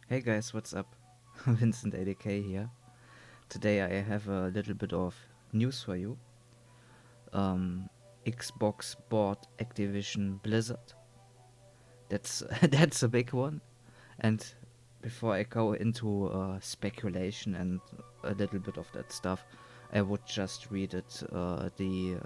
Hey guys, what's up? Vincent ADK here. Today I have a little bit of news for you. Um, Xbox bought Activision Blizzard. That's that's a big one. And before I go into speculation and a little bit of that stuff, I would just read the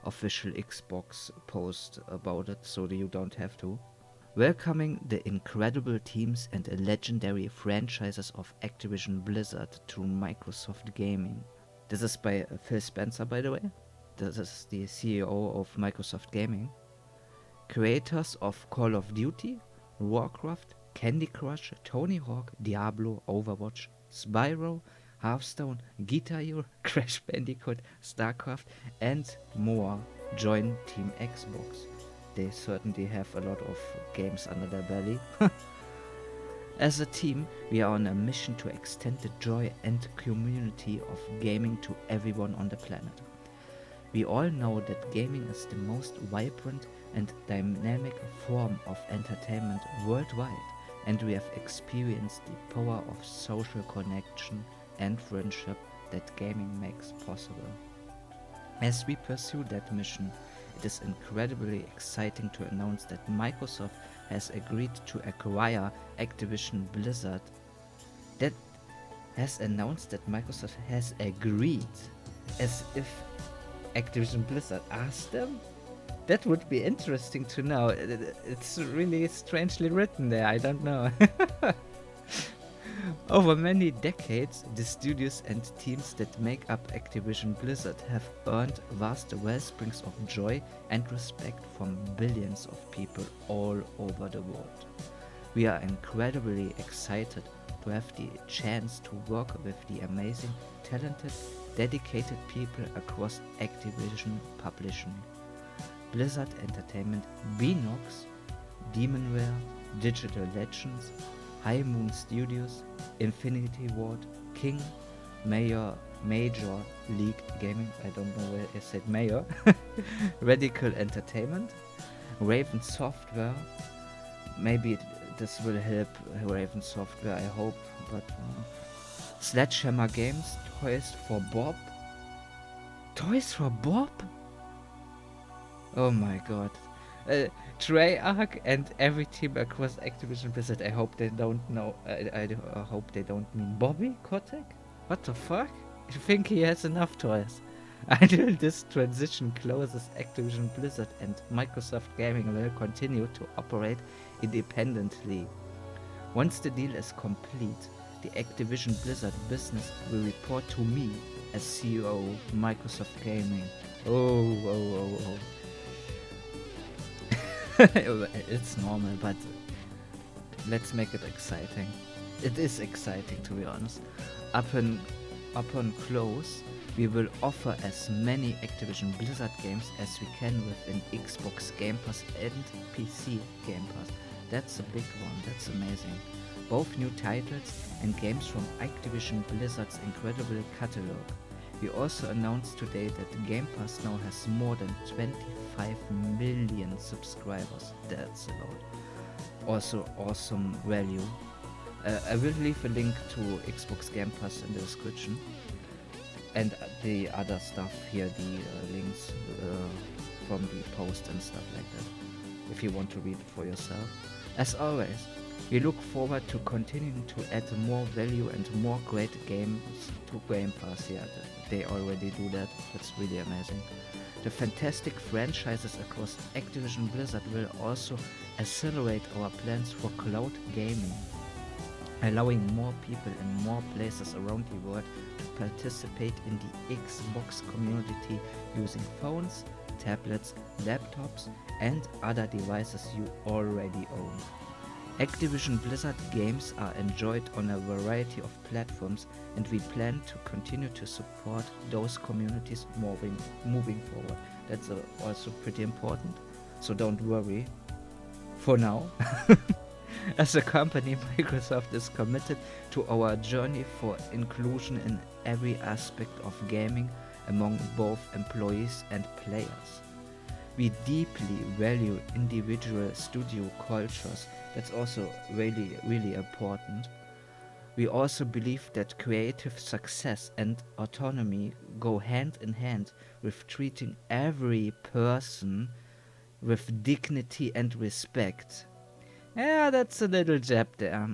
official Xbox post about it, so that you don't have to. Welcoming the incredible teams and legendary franchises of Activision Blizzard to Microsoft Gaming. This is by Phil Spencer, by the way. This is the CEO of Microsoft Gaming. Creators of Call of Duty, Warcraft, Candy Crush, Tony Hawk, Diablo, Overwatch, Spyro, Hearthstone, Guitar Hero, Crash Bandicoot, StarCraft, and more join Team Xbox. They certainly have a lot of games under their belly. As a team, we are on a mission to extend the joy and community of gaming to everyone on the planet. We all know that gaming is the most vibrant and dynamic form of entertainment worldwide, and we have experienced the power of social connection and friendship that gaming makes possible. As we pursue that mission, it is incredibly exciting to announce that Microsoft has agreed to acquire Activision Blizzard. That has announced that Microsoft has agreed, as if Activision Blizzard asked them? That would be interesting to know. It's really strangely written there, I don't know. Over many decades, the studios and teams that make up Activision Blizzard have earned vast wellsprings of joy and respect from billions of people all over the world. We are incredibly excited to have the chance to work with the amazing, talented, dedicated people across Activision Publishing, Blizzard Entertainment, Beanox, Demonware, Digital Legends, High Moon Studios, Infinity Ward, King, Major League Gaming, I don't know where I said Mayor, Radical Entertainment, Raven Software, maybe this will help Raven Software, I hope, but Sledgehammer Games, Toys for Bob? Toys for Bob? Oh my god. Treyarch and every team across Activision Blizzard. I hope they don't know. I hope they don't mean Bobby Kotick? What the fuck? I think he has enough toys. Until this transition closes, Activision Blizzard and Microsoft Gaming will continue to operate independently. Once the deal is complete, the Activision Blizzard business will report to me as CEO of Microsoft Gaming. Oh. It's normal, but let's make it exciting. It is exciting, to be honest. Upon close, we will offer as many Activision Blizzard games as we can within Xbox Gamepass and PC Gamepass. That's a big one, that's amazing. Both new titles and games from Activision Blizzard's incredible catalog. We also announced today that Game Pass now has more than 25 million subscribers. That's a lot. Also awesome value. I will leave a link to Xbox Game Pass in the description. And the other stuff here, the links from the post and stuff like that, if you want to read it for yourself. As always, we look forward to continuing to add more value and more great games to Game Pass. Yeah, they already do that. That's really amazing. The fantastic franchises across Activision Blizzard will also accelerate our plans for cloud gaming, allowing more people in more places around the world to participate in the Xbox community using phones, tablets, laptops, and other devices you already own. Activision Blizzard games are enjoyed on a variety of platforms, and we plan to continue to support those communities moving forward. That's also pretty important, so don't worry for now. As a company, Microsoft is committed to our journey for inclusion in every aspect of gaming among both employees and players. We deeply value individual studio cultures. That's also really, really important. We also believe that creative success and autonomy go hand in hand with treating every person with dignity and respect. Yeah, that's a little jab there.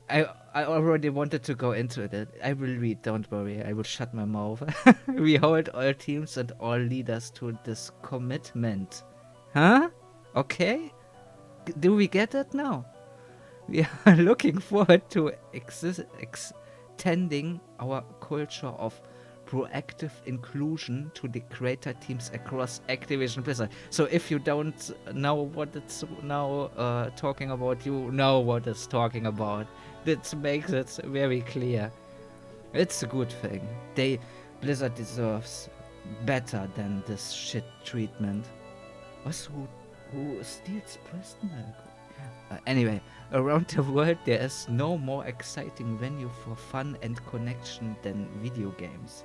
I already wanted to go into it. I will read, don't worry. I will shut my mouth. We hold all teams and all leaders to this commitment. Huh? Okay? Do we get it now? We are looking forward to extending our culture of proactive inclusion to the creator teams across Activision Blizzard. So if you don't know what it's now talking about, you know what it's talking about. That makes it very clear. It's a good thing. Blizzard deserves better than this shit treatment. Who steals Preston? Anyway, around the world there is no more exciting venue for fun and connection than video games.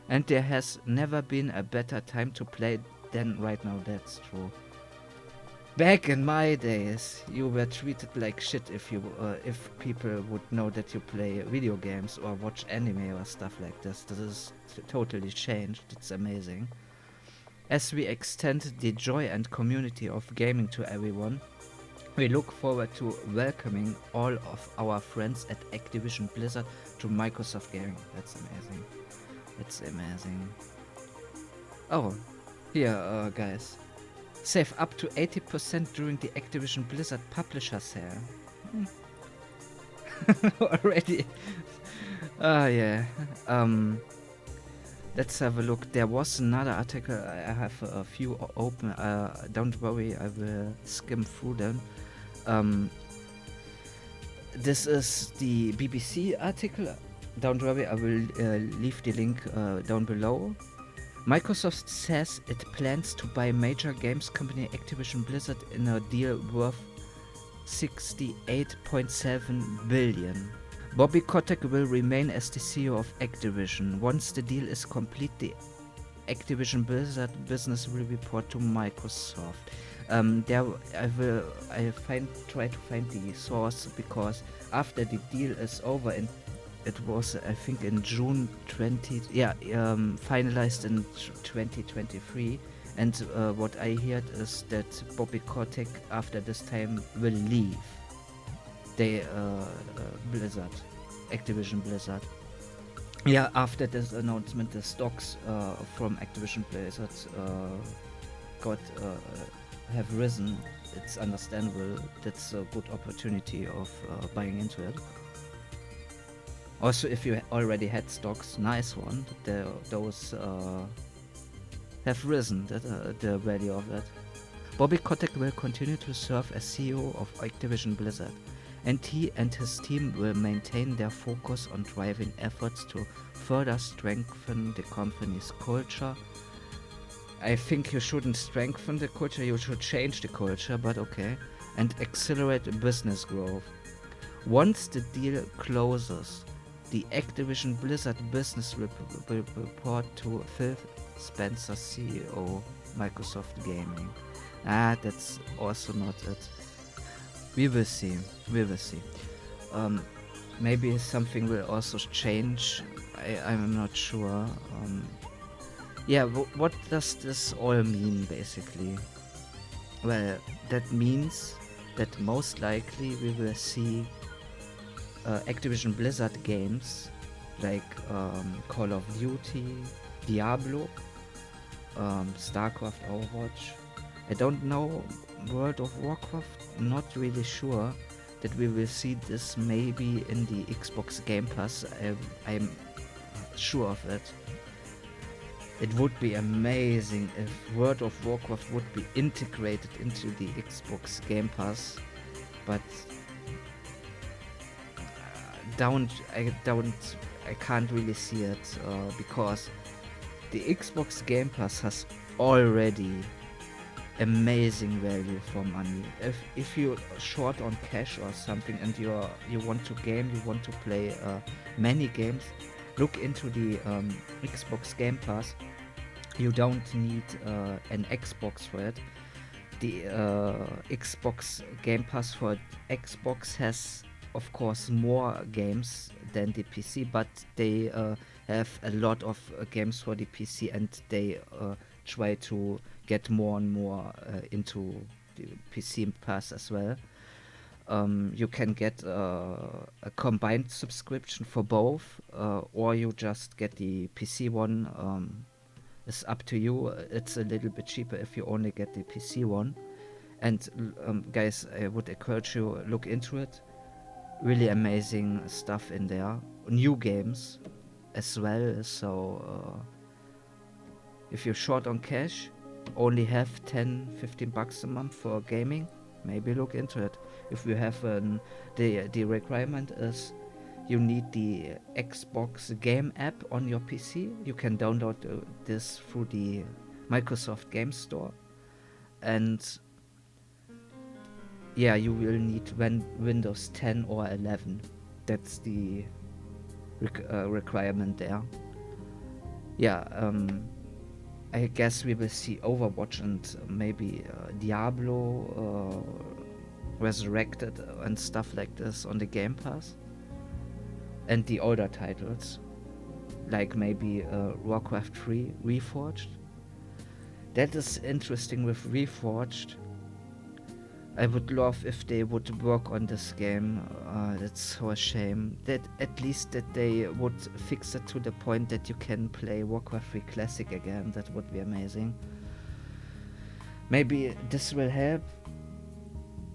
And there has never been a better time to play than right now, that's true. Back in my days, you were treated like shit if people would know that you play video games or watch anime or stuff like this. This is totally changed. It's amazing. As we extend the joy and community of gaming to everyone, we look forward to welcoming all of our friends at Activision Blizzard to Microsoft Gaming. That's amazing. That's amazing. Oh, here, guys. Save up to 80% during the Activision Blizzard Publisher Sale. Already. Yeah. Let's have a look. There was another article. I have a few open. Don't worry, I will skim through them. This is the BBC article. Don't worry, I will leave the link down below. Microsoft says it plans to buy major games company Activision Blizzard in a deal worth $68.7 billion. Bobby Kotick will remain as the CEO of Activision. Once the deal is complete, the Activision Blizzard business will report to Microsoft. Try to find the source, because after the deal is over, and it was I think in June finalized in 2023, and what I heard is that Bobby Kotick after this time will leave Blizzard, Activision Blizzard. Yeah, after this announcement, the stocks from Activision Blizzard have risen. It's understandable. That's a good opportunity of buying into it. Also, if you already had stocks, nice one. Those have risen, the value of that. Bobby Kotick will continue to serve as CEO of Activision Blizzard, and he and his team will maintain their focus on driving efforts to further strengthen the company's culture. I think you shouldn't strengthen the culture, you should change the culture, but okay. And accelerate business growth. Once the deal closes, the Activision Blizzard business will report to Phil Spencer, CEO, Microsoft Gaming. That's also not it. We will see. Maybe something will also change. I'm not sure. What does this all mean, basically? Well, that means that most likely we will see Activision Blizzard games like Call of Duty, Diablo, StarCraft, Overwatch. I don't know World of Warcraft, not really sure that we will see this maybe in the Xbox Gamepass. I'm sure of it. It would be amazing if World of Warcraft would be integrated into the Xbox Gamepass, but I can't really see it because the Xbox Gamepass has already amazing value for money. If you're short on cash or something and you want to game, you want to play many games, look into the Xbox Game Pass. You don't need an Xbox for it. The Xbox Game Pass for Xbox has, of course, more games than the PC, but they have a lot of games for the PC, and they try to get more and more into the PC Pass as well. You can get a combined subscription for both, or you just get the PC one. It's up to you. It's a little bit cheaper if you only get the PC one. And guys, I would encourage you, look into it. Really amazing stuff in there. New games as well. So if you're short on cash, only have 10-15 bucks a month for gaming, maybe look into it. If you have the requirement is you need the Xbox game app on your PC. You can download this through the Microsoft Game Store, and yeah, you will need Windows 10 or 11. That's the requirement there. Yeah, I guess we will see Overwatch and maybe Diablo Resurrected and stuff like this on the Game Pass. And the older titles, like maybe Warcraft 3 Reforged. That is interesting with Reforged. I would love if they would work on this game. That's so a shame. That at least that they would fix it to the point that you can play Warcraft 3 Classic again. That would be amazing. Maybe this will help.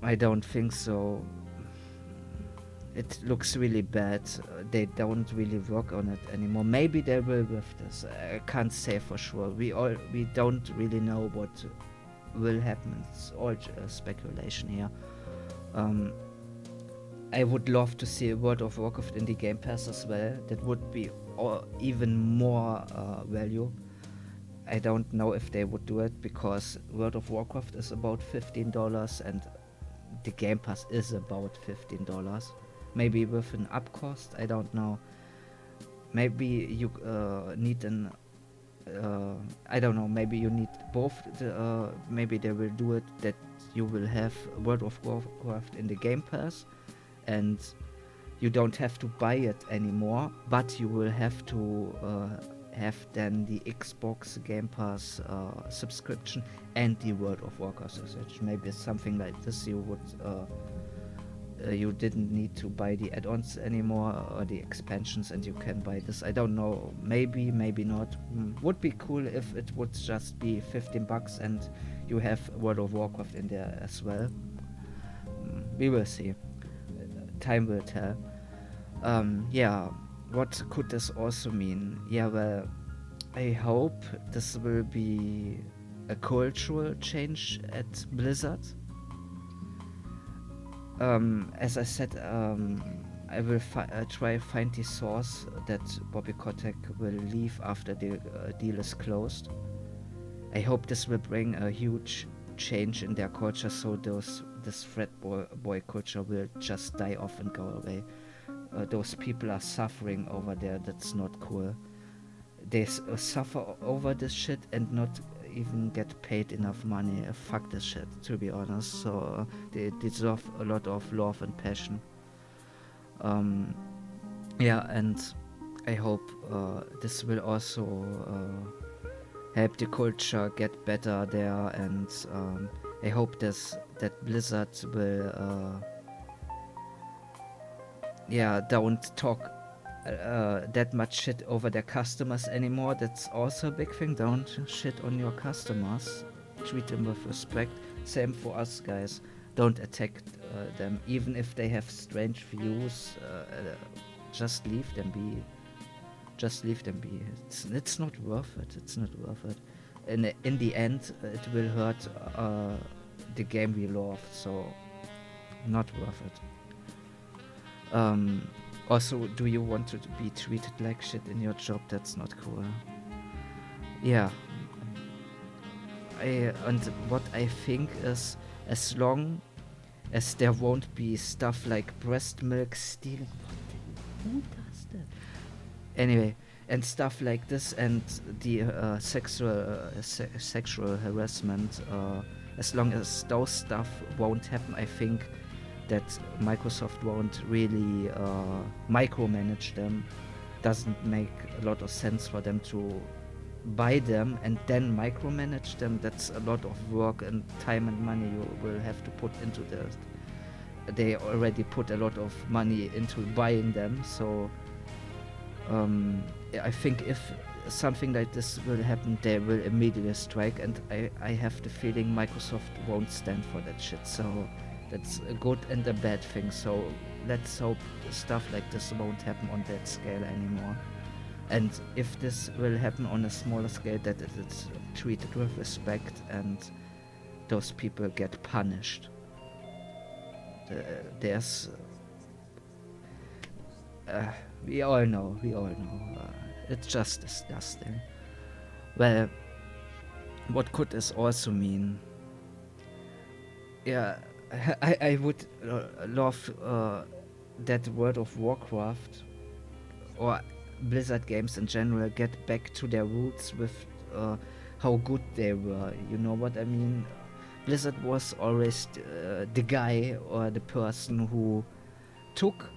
I don't think so. It looks really bad. They don't really work on it anymore. Maybe they will with this. I can't say for sure. We don't really know what will happen. It's all speculation here. I would love to see World of Warcraft in the Game Pass as well. That would be even more value. I don't know if they would do it because World of Warcraft is about $15 and the Game Pass is about $15. Maybe with an up cost, I don't know. Maybe you need an I don't know, maybe you need both. Maybe they will do it that you will have World of Warcraft in the Game Pass and you don't have to buy it anymore, but you will have to have then the Xbox Game Pass subscription and the World of Warcraft subscription. Maybe it's something like this. You would you didn't need to buy the add-ons anymore or the expansions, and you can buy this. I don't know, maybe not. Would be cool if it would just be 15 bucks and you have World of Warcraft in there as well. We will see. Time will tell. Yeah, what could this also mean? Yeah, well, I hope this will be a cultural change at Blizzard. As I said, I will try find the source that Bobby Kotick will leave after the deal is closed. I hope this will bring a huge change in their culture, so this frat boy culture will just die off and go away. Those people are suffering over there. That's not cool. They suffer over this shit and not even get paid enough money. Fuck this shit, to be honest. So they deserve a lot of love and passion. Yeah, and I hope this will also help the culture get better there, and I hope that Blizzard will don't talk that much shit over their customers anymore. That's also a big thing. Don't shit on your customers. Treat them with respect. Same for us, guys. Don't attack them, even if they have strange views. Just leave them be. Just leave them be. It's not worth it. It's not worth it. In the end, it will hurt the game we love. So, not worth it. Also, do you want to be treated like shit in your job? That's not cool. Yeah. And what I think is, as long as there won't be stuff like breast milk stealing. Who does that? Anyway, and stuff like this, and the sexual harassment. As long as those stuff won't happen, I think that Microsoft won't really micromanage them. Doesn't make a lot of sense for them to buy them and then micromanage them. That's a lot of work and time and money you will have to put into this. They already put a lot of money into buying them, so I think if something like this will happen, they will immediately strike, and I have the feeling Microsoft won't stand for that shit. So that's a good and a bad thing. So let's hope stuff like this won't happen on that scale anymore. And if this will happen on a smaller scale, that it's treated with respect and those people get punished. There's we all know it's just disgusting. Well, what could this also mean? Yeah, I would love that World of Warcraft or Blizzard games in general get back to their roots with how good they were. You know what I mean? Blizzard was always the guy or the person who took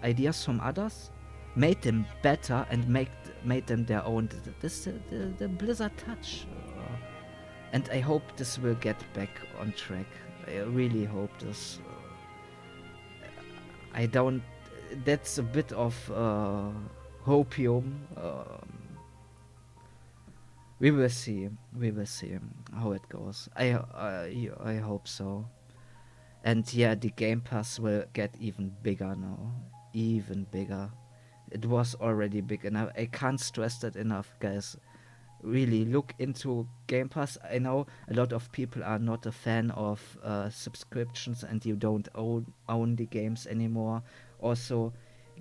ideas from others, made them better, and made them their own. This the Blizzard touch, and I hope this will get back on track. I really hope this. I don't. That's a bit of hopium. We will see. We will see how it goes. I hope so. And yeah, the Game Pass will get even bigger now. Even bigger. It was already big enough. I can't stress that enough, guys. Really look into Game Pass. I know a lot of people are not a fan of subscriptions and you don't own the games anymore. Also,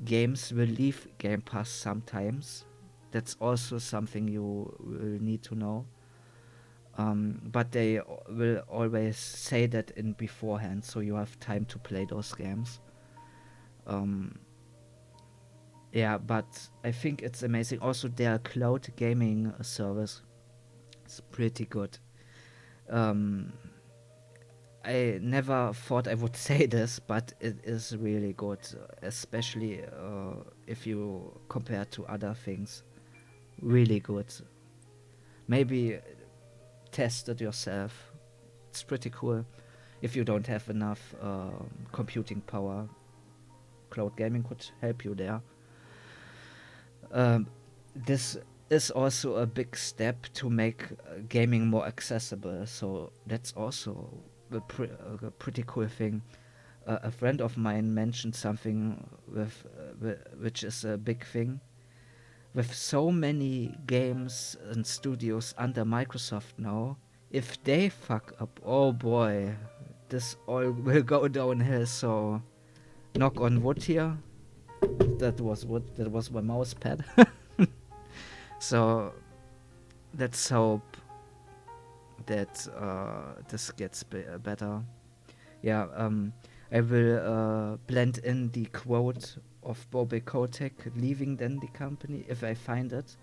games will leave Game Pass sometimes. That's also something you will need to know. But they will always say that in beforehand, so you have time to play those games. Yeah, but I think it's amazing. Also, their cloud gaming service is pretty good. I never thought I would say this, but it is really good, especially if you compare to other things. Really good. Maybe test it yourself. It's pretty cool. If you don't have enough computing power, cloud gaming could help you there. This is also a big step to make gaming more accessible, so that's also a pretty cool thing. A friend of mine mentioned something which is a big thing. With so many games and studios under Microsoft now, if they fuck up, oh boy, this all will go downhill. So, knock on wood here. That was wood. That was my mouse pad. So, let's hope that this gets better. Yeah, I will blend in the quote of Bobby Kotick leaving then the company if I find it.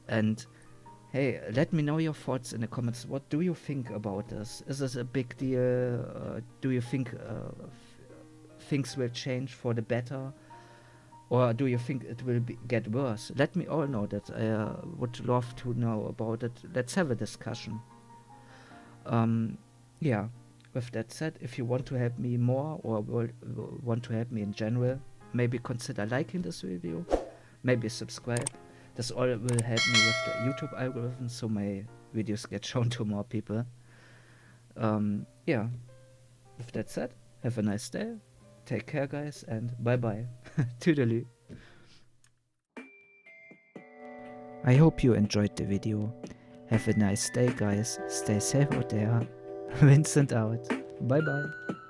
And hey, let me know your thoughts in the comments. What do you think about this? Is this a big deal? Do you think things will change for the better? Or do you think it will get worse? Let me all know that. I would love to know about it. Let's have a discussion. Yeah, with that said, if you want to help me more or want to help me in general, maybe consider liking this video, maybe subscribe. This all will help me with the YouTube algorithm so my videos get shown to more people. Yeah, with that said, have a nice day, take care guys, and bye bye. Toodaloo. I hope you enjoyed the video. Have a nice day guys, stay safe out there. Vincent out. Bye bye.